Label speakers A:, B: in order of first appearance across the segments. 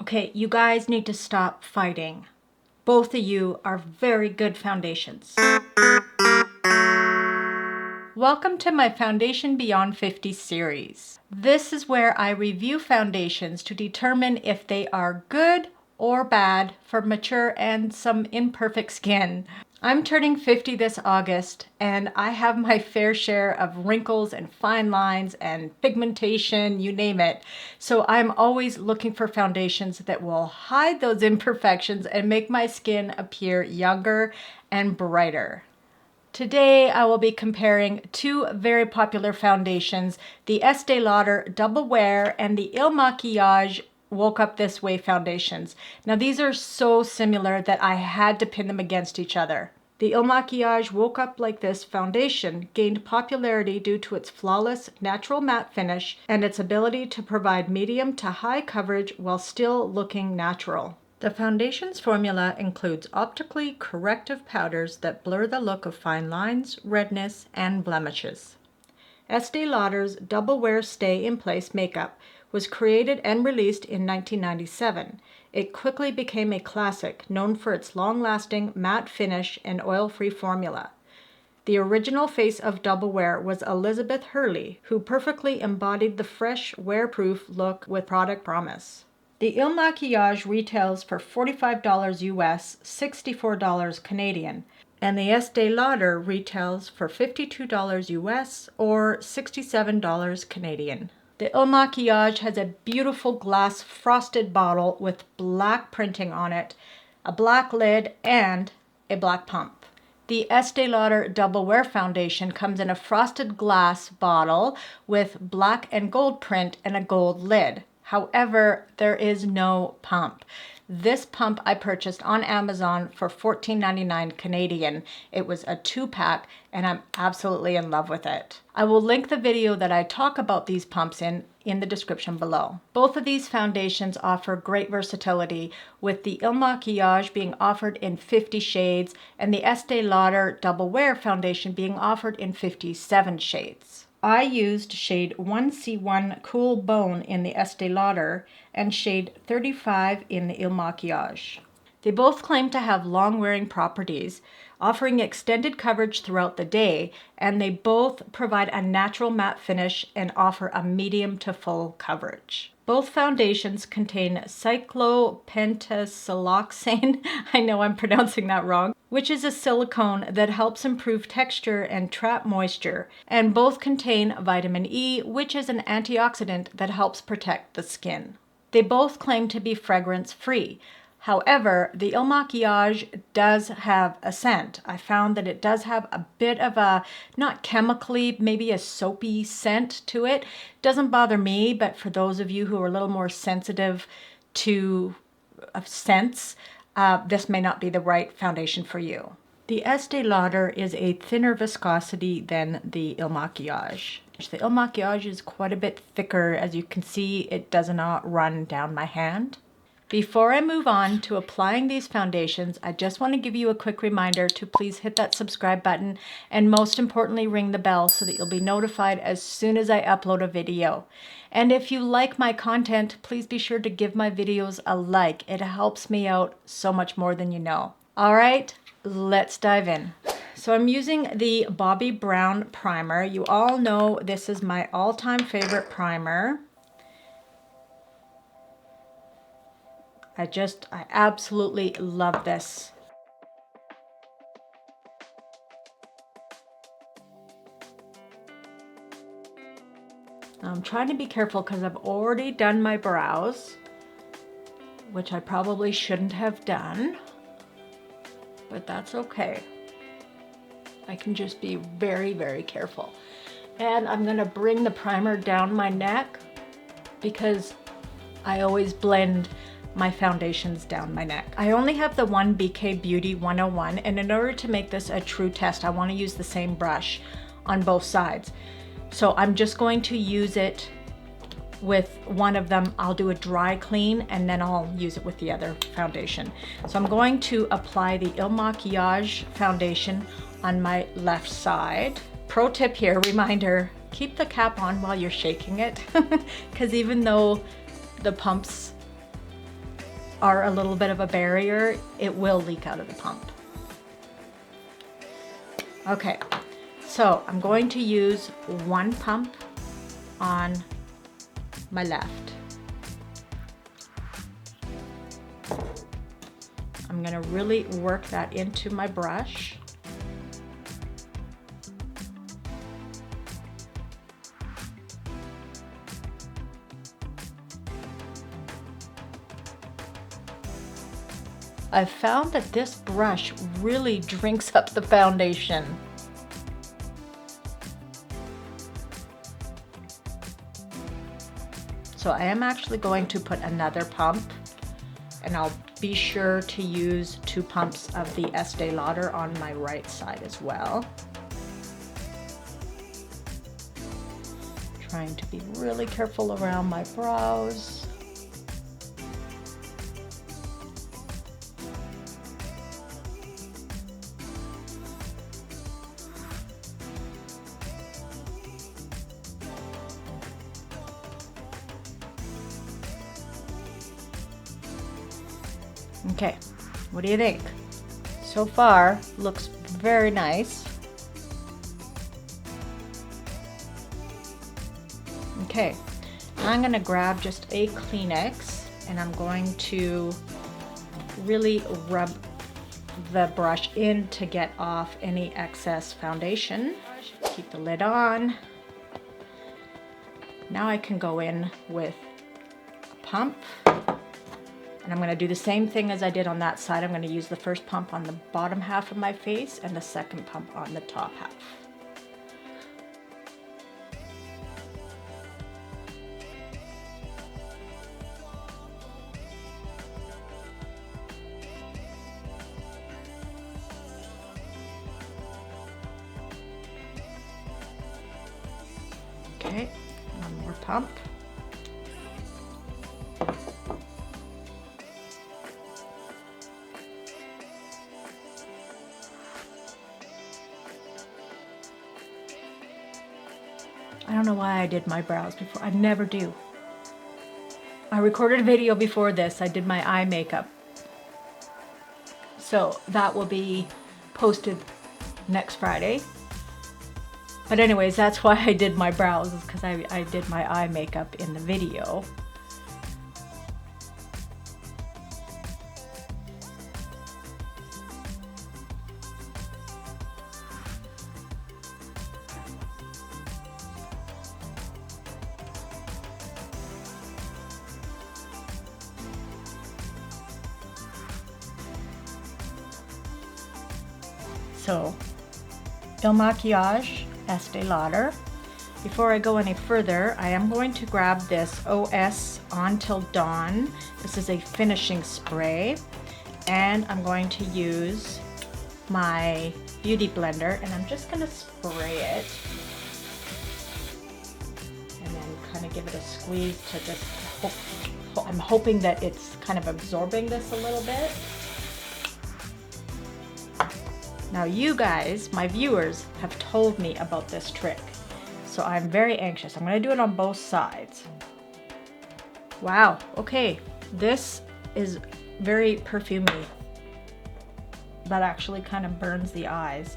A: Okay, you guys need to stop fighting. Both of you are very good foundations. Welcome to my Foundation Beyond 50 series. This is where I review foundations to determine if they are good or bad for mature and some imperfect skin. I'm turning 50 this August, and I have my fair share of wrinkles and fine lines and pigmentation, you name it. So I'm always looking for foundations that will hide those imperfections and make my skin appear younger and brighter. Today I will be comparing two very popular foundations, the Estee Lauder Double Wear and the Makiage Woke Up This Way foundations. Now these are so similar that I had to pin them against each other. The Makiage Woke Up Like This foundation gained popularity due to its flawless natural matte finish and its ability to provide medium to high coverage while still looking natural. The foundation's formula includes optically corrective powders that blur the look of fine lines, redness, and blemishes. Estee Lauder's Double Wear Stay in Place makeup was created and released in 1997. It quickly became a classic, known for its long-lasting matte finish and oil-free formula. The original face of Double Wear was Elizabeth Hurley, who perfectly embodied the fresh, wear-proof look with product promise. The Makiage retails for $45 US, $64 Canadian, and the Estee Lauder retails for $52 US or $67 Canadian. The Makiage has a beautiful glass frosted bottle with black printing on it, a black lid, and a black pump. The Estee Lauder Double Wear foundation comes in a frosted glass bottle with black and gold print and a gold lid. However, there is no pump. This pump I purchased on Amazon for $14.99 Canadian. It was a 2-pack and I'm absolutely in love with it. I will link the video that I talk about these pumps in the description below. Both of these foundations offer great versatility, with the Makiage being offered in 50 shades and the Estee Lauder Double Wear foundation being offered in 57 shades. I used shade 1C1 Cool Bone in the Estee Lauder and shade 35 in the Makiage. They both claim to have long-wearing properties, offering extended coverage throughout the day, and they both provide a natural matte finish and offer a medium to full coverage. Both foundations contain cyclopentasiloxane, I know I'm pronouncing that wrong, which is a silicone that helps improve texture and trap moisture, and both contain vitamin E, which is an antioxidant that helps protect the skin. They both claim to be fragrance-free. However, the Makiage does have a scent. I found that it does have a bit of a, not chemically, maybe a soapy scent to it. Doesn't bother me, but for those of you who are a little more sensitive to scents, this may not be the right foundation for you. The Estee Lauder is a thinner viscosity than the Makiage. The Makiage is quite a bit thicker. As you can see, it does not run down my hand. Before I move on to applying these foundations, I just want to give you a quick reminder to please hit that subscribe button and most importantly ring the bell so that you'll be notified as soon as I upload a video. And if you like my content, please be sure to give my videos a like. It helps me out so much more than you know. All right, let's dive in. So I'm using the Bobbi Brown primer. You all know this is my all-time favorite primer. I absolutely love this. I'm trying to be careful because I've already done my brows, which I probably shouldn't have done, but that's okay. I can just be very, very careful. And I'm gonna bring the primer down my neck because I always blend my foundations down my neck. I only have the one BK Beauty 101, and in order to make this a true test, I want to use the same brush on both sides. So I'm just going to use it with one of them. I'll do a dry clean and then I'll use it with the other foundation. So I'm going to apply the Makiage foundation on my left side. Pro tip here, reminder, keep the cap on while you're shaking it because even though the pumps are a little bit of a barrier, it will leak out of the pump. Okay, so I'm going to use one pump on my left. I'm going to really work that into my brush. I've found that this brush really drinks up the foundation. So I am actually going to put another pump, and I'll be sure to use 2 pumps of the Estee Lauder on my right side as well. Trying to be really careful around my brows. Okay, what do you think? So far, looks very nice. Okay, now I'm gonna grab just a Kleenex and I'm going to really rub the brush in to get off any excess foundation. Keep the lid on. Now I can go in with a pump. And I'm going to do the same thing as I did on that side. I'm going to use the first pump on the bottom half of my face and the second pump on the top half. Okay, one more pump. I don't know why I did my brows before. I never do. I recorded a video before this. I did my eye makeup. So that will be posted next Friday. But anyways, that's why I did my brows, is because I did my eye makeup in the video. So, Makiage, Estee Lauder. Before I go any further, I am going to grab this OS On Till Dawn. This is a finishing spray, and I'm going to use my beauty blender, and I'm just going to spray it, and then kind of give it a squeeze to just, I'm hoping that it's kind of absorbing this a little bit. Now you guys, my viewers, have told me about this trick, so I'm very anxious. I'm going to do it on both sides. Wow, okay, this is very perfumey. That actually kind of burns the eyes.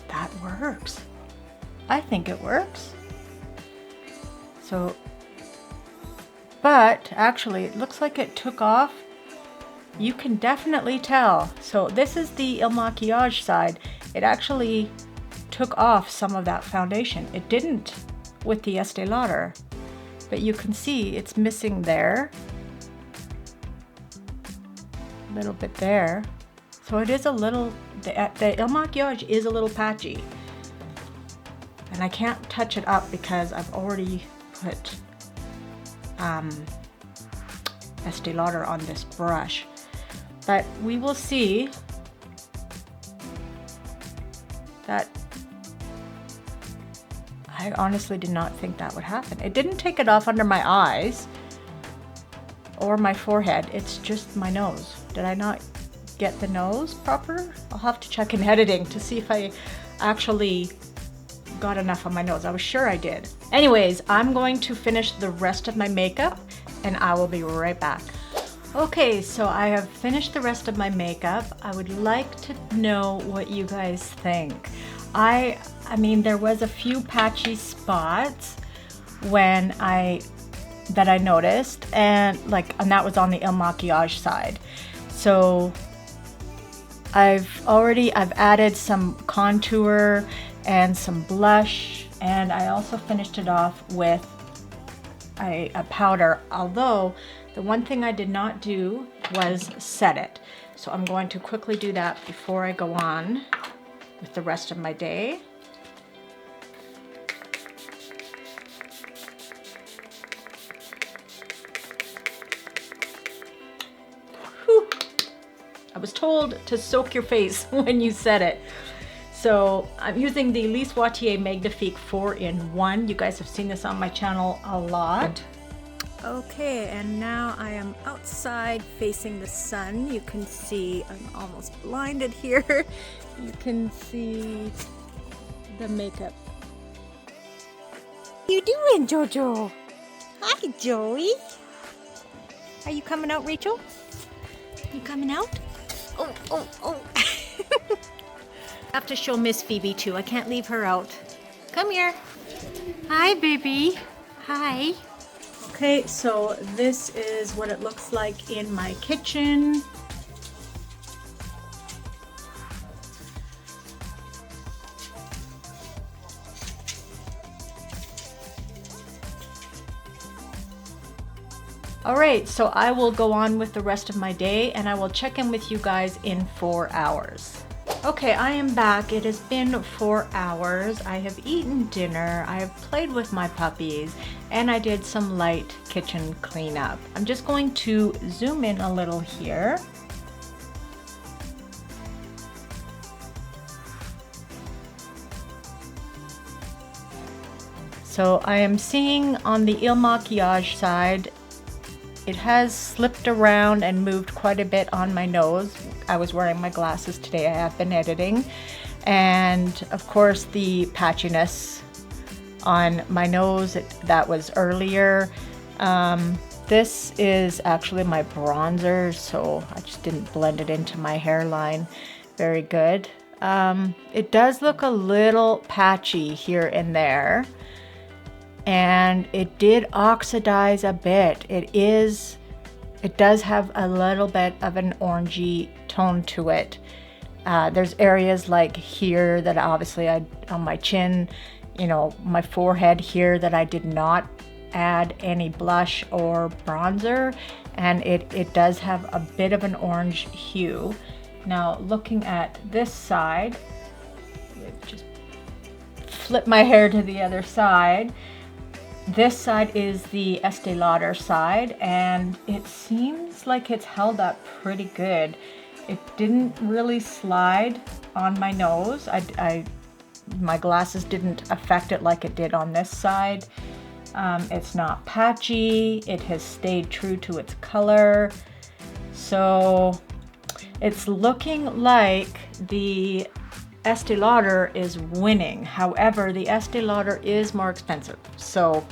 A: That works. I think it works. So, but actually it looks like it took off. You can definitely tell. So this is the Makiage side. It actually took off some of that foundation. It didn't with the Estee Lauder, but you can see it's missing there. A little bit there. So it is a little, the Makiage is a little patchy. And I can't touch it up because I've already put Estee Lauder on this brush. But we will see that I honestly did not think that would happen. It didn't take it off under my eyes or my forehead. It's just my nose. Did I not get the nose proper? I'll have to check in editing to see if I actually got enough on my nose. I was sure I did. Anyways, I'm going to finish the rest of my makeup and I will be right back. Okay, so I have finished the rest of my makeup. I would like to know what you guys think. I mean, there was a few patchy spots that I noticed, and that was on the Makiage side. So I've added some contour and some blush, and I also finished it off with a powder, although the one thing I did not do was set it. So I'm going to quickly do that before I go on with the rest of my day. Whew. I was told to soak your face when you set it. So I'm using the Lise Watier Magnifique 4-in-1. You guys have seen this on my channel a lot. Okay, and now I am outside facing the sun. You can see I'm almost blinded here. You can see the makeup. How you doing, Jojo? Hi, Joey. Are you coming out, Rachel? You coming out? Oh. I have to show Miss Phoebe too. I can't leave her out. Come here. Hi, baby. Hi. Okay, so this is what it looks like in my kitchen. All right, so I will go on with the rest of my day and I will check in with you guys in 4 hours. Okay, I am back. It has been 4 hours. I have eaten dinner, I have played with my puppies, and I did some light kitchen cleanup. I'm just going to zoom in a little here. So I am seeing on the Il Makiage side, it has slipped around and moved quite a bit on my nose. I was wearing my glasses today. I have been editing. And of course the patchiness on my nose, that was earlier. This is actually my bronzer, so I just didn't blend it into my hairline very good. It does look a little patchy here and there. And it did oxidize a bit. It does have a little bit of an orangey tone to it. There's areas like here that obviously on my chin, my forehead here, that I did not add any blush or bronzer, and it does have a bit of an orange hue. Now looking at this side, just flip my hair to the other side. This side is the Estee Lauder side, and it seems like it's held up pretty good. It didn't really slide on my nose. My glasses didn't affect it like it did on this side. It's not patchy. It has stayed true to its color. So it's looking like the Estee Lauder is winning. However, the Estee Lauder is more expensive. So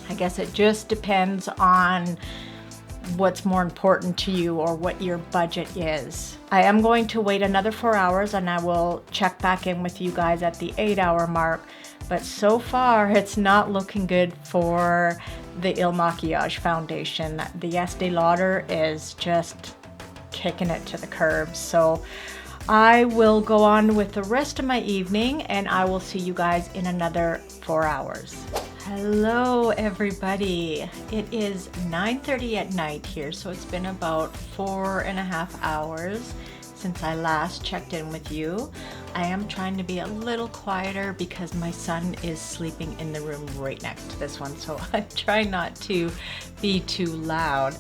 A: I guess it just depends on what's more important to you or what your budget is. I am going to wait another 4 hours and I will check back in with you guys at the 8-hour mark. But so far it's not looking good for the Il Makiage foundation. The Estee Lauder is just kicking it to the curb. So I will go on with the rest of my evening and I will see you guys in another 4 hours. Hello everybody. It is 9:30 at night here, so it's been about 4.5 hours since I last checked in with you. I am trying to be a little quieter because my son is sleeping in the room right next to this one, so I try not to be too loud.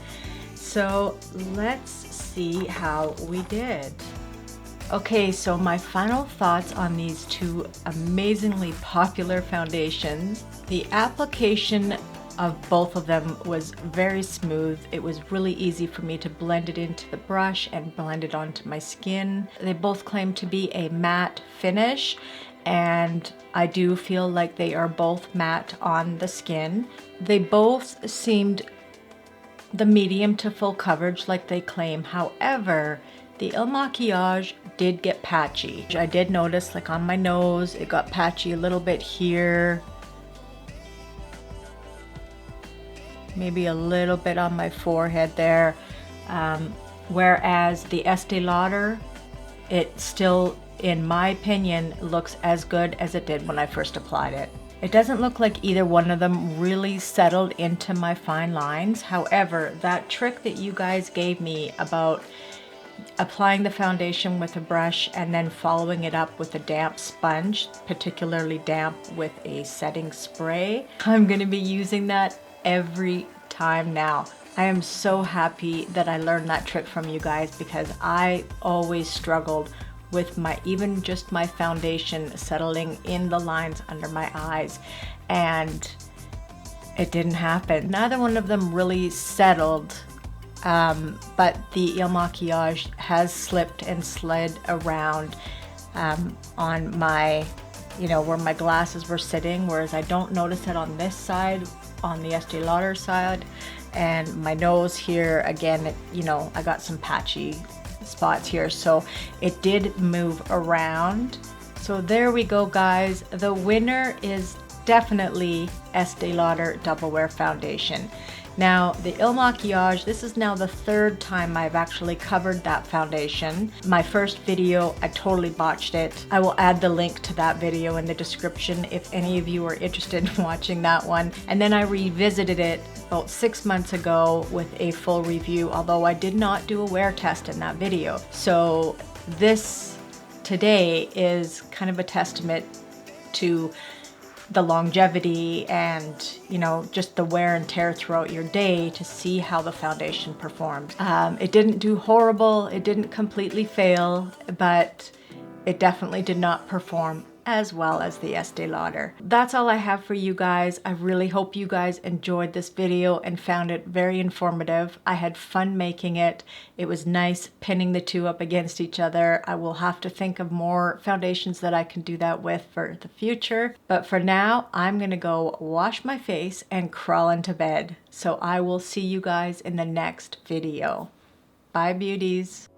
A: So let's see how we did. Okay, so my final thoughts on these two amazingly popular foundations. The application of both of them was very smooth. It was really easy for me to blend it into the brush and blend it onto my skin. They both claim to be a matte finish, and I do feel like they are both matte on the skin. They both seemed the medium to full coverage like they claim. However, the Makiage did get patchy. I did notice, like on my nose, it got patchy a little bit here. Maybe a little bit on my forehead there. Whereas the Estee Lauder, it still, in my opinion, looks as good as it did when I first applied it. It doesn't look like either one of them really settled into my fine lines. However, that trick that you guys gave me about applying the foundation with a brush and then following it up with a damp sponge, particularly damp with a setting spray, I'm going to be using that every time now. I am so happy that I learned that trick from you guys, because I always struggled with even just my foundation settling in the lines under my eyes, and it didn't happen. Neither one of them really settled, but the Makiage has slipped and slid around on my, where my glasses were sitting, whereas I don't notice it on this side, on the Estee Lauder side. And my nose here, again, I got some patchy spots here, so it did move around. So there we go, guys. The winner is definitely Estee Lauder Double Wear Foundation. Now, the Makiage, this is now the third time I've actually covered that foundation. My first video, I totally botched it. I will add the link to that video in the description if any of you are interested in watching that one. And then I revisited it about 6 months ago with a full review, although I did not do a wear test in that video. So this today is kind of a testament to the longevity and just the wear and tear throughout your day to see how the foundation performed. It didn't do horrible, it didn't completely fail, but it definitely did not perform as well as the Estee Lauder. That's all I have for you guys. I really hope you guys enjoyed this video and found it very informative. I had fun making it. It was nice pinning the two up against each other. I will have to think of more foundations that I can do that with for the future. But for now, I'm gonna go wash my face and crawl into bed. So I will see you guys in the next video. Bye, beauties.